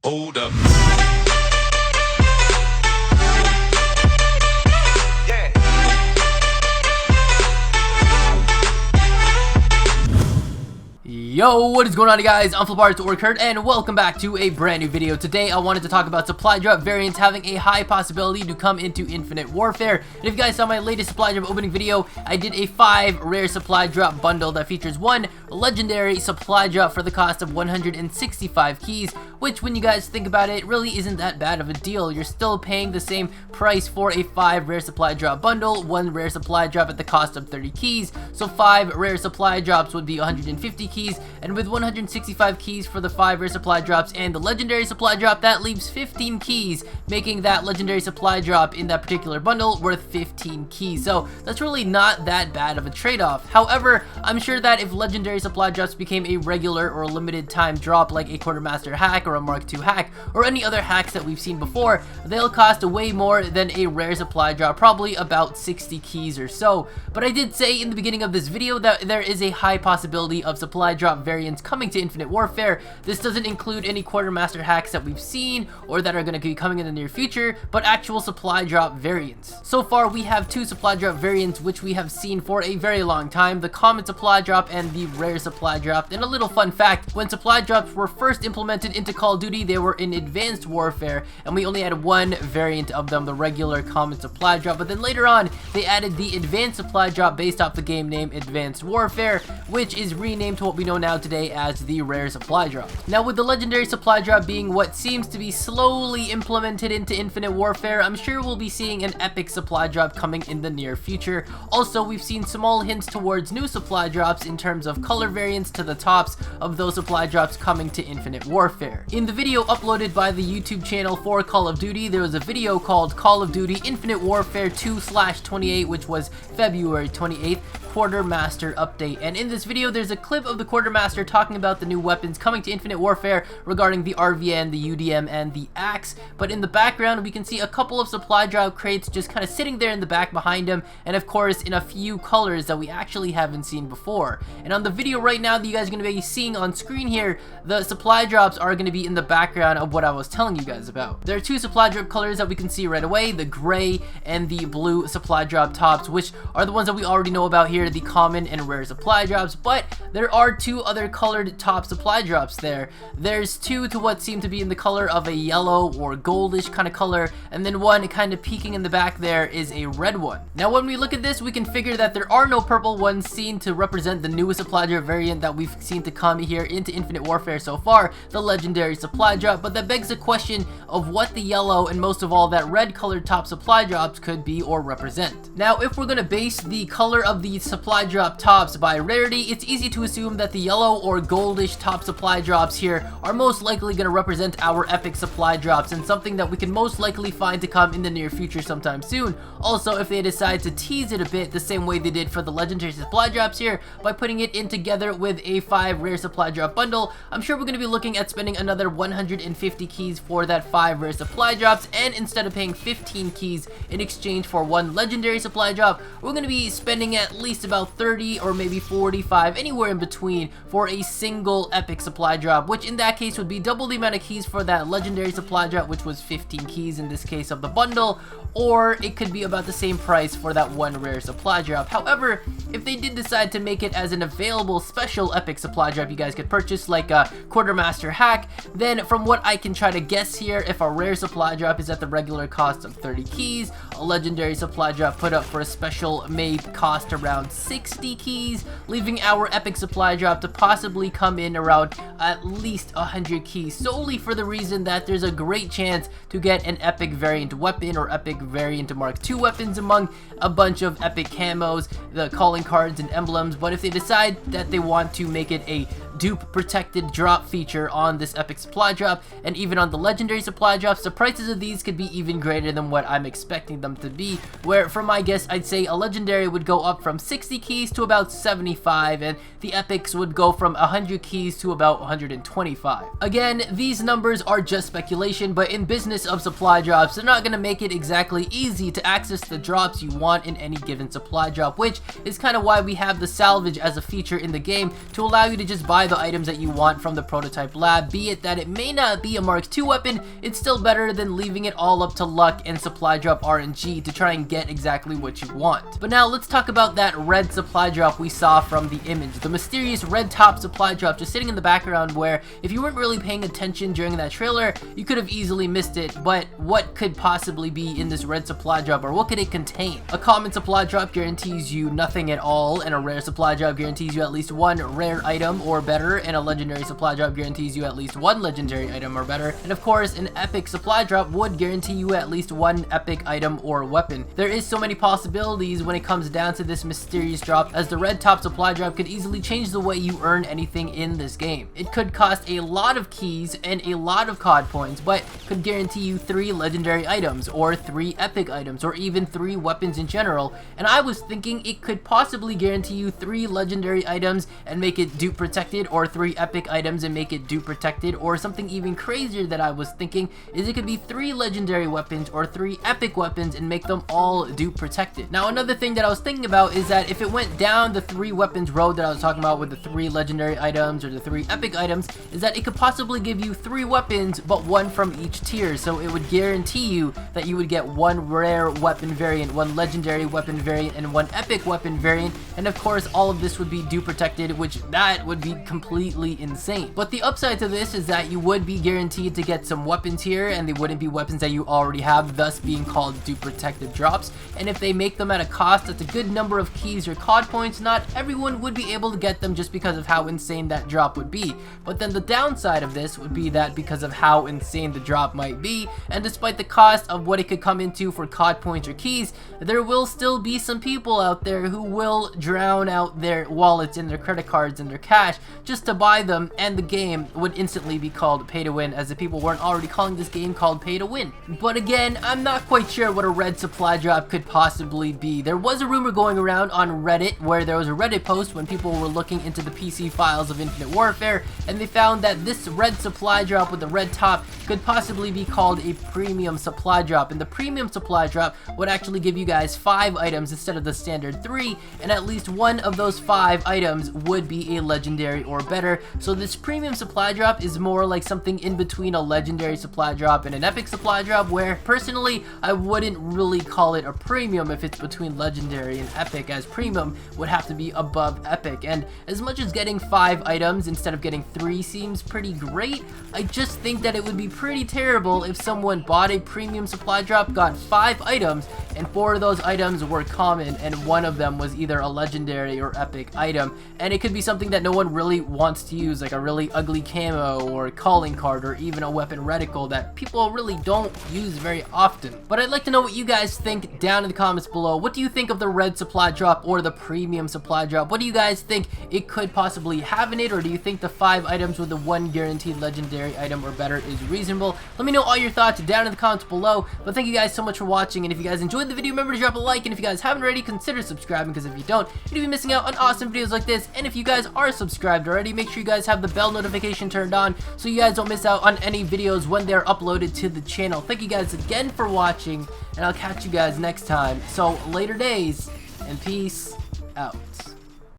Hold up. Yo, what is going on, guys? I'm Kurt, and welcome back to a brand new video. Today I wanted to talk about supply drop variants having a high possibility to come into Infinite Warfare. And if you guys saw my latest supply drop opening video, I did a 5 rare supply drop bundle that features 1 legendary supply drop for the cost of 165 keys, which, when you guys think about it, really isn't that bad of a deal. You're still paying the same price for a 5 rare supply drop bundle, 1 rare supply drop at the cost of 30 keys, so 5 rare supply drops would be 150 keys, and with 165 keys for the 5 rare supply drops and the legendary supply drop, that leaves 15 keys, making that legendary supply drop in that particular bundle worth 15 keys. So that's really not that bad of a trade-off. However, I'm sure that if legendary supply drops became a regular or limited time drop like a Quartermaster hack or a Mark II hack or any other hacks that we've seen before, they'll cost way more than a rare supply drop, probably about 60 keys or so. But I did say in the beginning of this video that there is a high possibility of supply drop variants coming to Infinite Warfare. This doesn't include any Quartermaster hacks that we've seen or that are going to be coming in the near future, but actual supply drop variants. So far, we have 2 supply drop variants which we have seen for a very long time: the common supply drop and the rare supply drop. And a little fun fact, when supply drops were first implemented into Call of Duty, they were in Advanced Warfare, and we only had 1 variant of them, the regular common supply drop. But then later on, they added the Advanced supply drop based off the game name Advanced Warfare, which is renamed to what we know now today as the rare supply drop. Now, with the legendary supply drop being what seems to be slowly implemented into Infinite Warfare, I'm sure we'll be seeing an epic supply drop coming in the near future. Also, we've seen small hints towards new supply drops in terms of color variants to the tops of those supply drops coming to Infinite Warfare. In the video uploaded by the YouTube channel for Call of Duty, there was a video called Call of Duty Infinite Warfare 2/28, which was February 28th. Quartermaster update, and in this video there's a clip of the Quartermaster talking about the new weapons coming to Infinite Warfare regarding the RVN, the UDM, and the Axe. But in the background we can see a couple of supply drop crates just kind of sitting there in the back behind him, and of course in a few colors that we actually haven't seen before. And on the video right now that you guys are going to be seeing on screen here, the supply drops are going to be in the background of what I was telling you guys about. There are 2 supply drop colors that we can see right away: the gray and the blue supply drop tops, which are the ones that we already know about here, the common and rare supply drops. But there are 2 other colored top supply drops there. There's 2 to what seem to be in the color of a yellow or goldish kind of color, and then 1 kind of peeking in the back there is a red one. Now, when we look at this, we can figure that there are no purple ones seen to represent the newest supply drop variant that we've seen to come here into Infinite Warfare so far, the legendary supply drop. But that begs the question of what the yellow and most of all that red colored top supply drops could be or represent. Now, if we're going to base the color of the supply drop tops by rarity, it's easy to assume that the yellow or goldish top supply drops here are most likely going to represent our epic supply drops, and something that we can most likely find to come in the near future sometime soon. Also, if they decide to tease it a bit the same way they did for the legendary supply drops here by putting it in together with a 5 rare supply drop bundle, I'm sure we're going to be looking at spending another 150 keys for that 5 rare supply drops, and instead of paying 15 keys in exchange for 1 legendary supply drop, we're going to be spending at least about 30 or maybe 45, anywhere in between, for a single epic supply drop, which in that case would be double the amount of keys for that legendary supply drop, which was 15 keys in this case of the bundle, or it could be about the same price for that 1 rare supply drop. However, if they did decide to make it as an available special epic supply drop you guys could purchase, like a Quartermaster hack, then from what I can try to guess here, if a rare supply drop is at the regular cost of 30 keys, a legendary supply drop put up for a special may cost around 60 keys, leaving our epic supply drop to possibly come in around at least 100 keys, solely for the reason that there's a great chance to get an epic variant weapon or epic variant Mark II weapons among a bunch of epic camos, the calling cards and emblems. But if they decide that they want to make it a dupe protected drop feature on this epic supply drop and even on the legendary supply drops, the prices of these could be even greater than what I'm expecting them come to be, where for my guess I'd say a legendary would go up from 60 keys to about 75, and the epics would go from 100 keys to about 125. Again, these numbers are just speculation, but in business of supply drops, they're not going to make it exactly easy to access the drops you want in any given supply drop, which is kind of why we have the salvage as a feature in the game to allow you to just buy the items that you want from the prototype lab. Be it that it may not be a Mark II weapon, it's still better than leaving it all up to luck and supply drop RNG to try and get exactly what you want. But now let's talk about that red supply drop we saw from the image, the mysterious red top supply drop just sitting in the background, where if you weren't really paying attention during that trailer, you could have easily missed it. But what could possibly be in this red supply drop, or what could it contain? A common supply drop guarantees you nothing at all, and a rare supply drop guarantees you at least one rare item or better, and a legendary supply drop guarantees you at least one legendary item or better, and of course an epic supply drop would guarantee you at least one epic item or weapon. There is so many possibilities when it comes down to this mysterious drop, as the red top supply drop could easily change the way you earn anything in this game. It could cost a lot of keys and a lot of COD points, but could guarantee you 3 legendary items, or 3 epic items, or even 3 weapons in general. And I was thinking it could possibly guarantee you 3 legendary items and make it dupe protected, or 3 epic items and make it dupe protected, or something even crazier that I was thinking is it could be 3 legendary weapons or 3 epic weapons and make them all dupe protected. Now another thing that I was thinking about is that if it went down the 3 weapons road that I was talking about with the 3 legendary items or the 3 epic items, is that it could possibly give you 3 weapons but 1 from each tier. So it would guarantee you that you would get 1 rare weapon variant, 1 legendary weapon variant, and 1 epic weapon variant, and of course all of this would be dupe protected, which that would be completely insane. But the upside to this is that you would be guaranteed to get some weapons here, and they wouldn't be weapons that you already have, thus being called dupe protected drops. And if they make them at a cost that's a good number of keys or COD points, not everyone would be able to get them just because of how insane that drop would be. But then the downside of this would be that because of how insane the drop might be, and despite the cost of what it could come into for COD points or keys, there will still be some people out there who will drown out their wallets and their credit cards and their cash just to buy them, and the game would instantly be called pay to win, as the people weren't already calling this game called pay to win. But again, I'm not quite sure what a red supply drop could possibly be. There was a rumor going around on Reddit, where there was a Reddit post when people were looking into the PC files of Infinite Warfare, and they found that this red supply drop with the red top could possibly be called a premium supply drop, and the premium supply drop would actually give you guys 5 items instead of the standard 3, and at least one of those 5 items would be a legendary or better. So this premium supply drop is more like something in between a legendary supply drop and an epic supply drop, where personally I wouldn't really call it a premium if it's between legendary and epic, as premium would have to be above epic. And as much as getting 5 items instead of getting 3 seems pretty great, I just think that it would be pretty terrible if someone bought a premium supply drop, got 5 items, and 4 of those items were common and 1 of them was either a legendary or epic item. And it could be something that no one really wants to use, like a really ugly camo or calling card, or even a weapon reticle that people really don't use very often. But I'd like to know what you guys think down in the comments below. What do you think of the red supply drop or the premium supply drop? What do you guys think it could possibly have in it, or do you think the 5 items with the 1 guaranteed legendary item or better is reasonable? Let me know all your thoughts down in the comments below. But thank you guys so much for watching, and if you guys enjoyed the video, remember to drop a like, and if you guys haven't already, consider subscribing, because if you don't, you'll be missing out on awesome videos like this. And if you guys are subscribed already, make sure you guys have the bell notification turned on so you guys don't miss out on any videos when they're uploaded to the channel. Thank you guys again for watching, and I'll catch you guys next time. So later days, and peace out.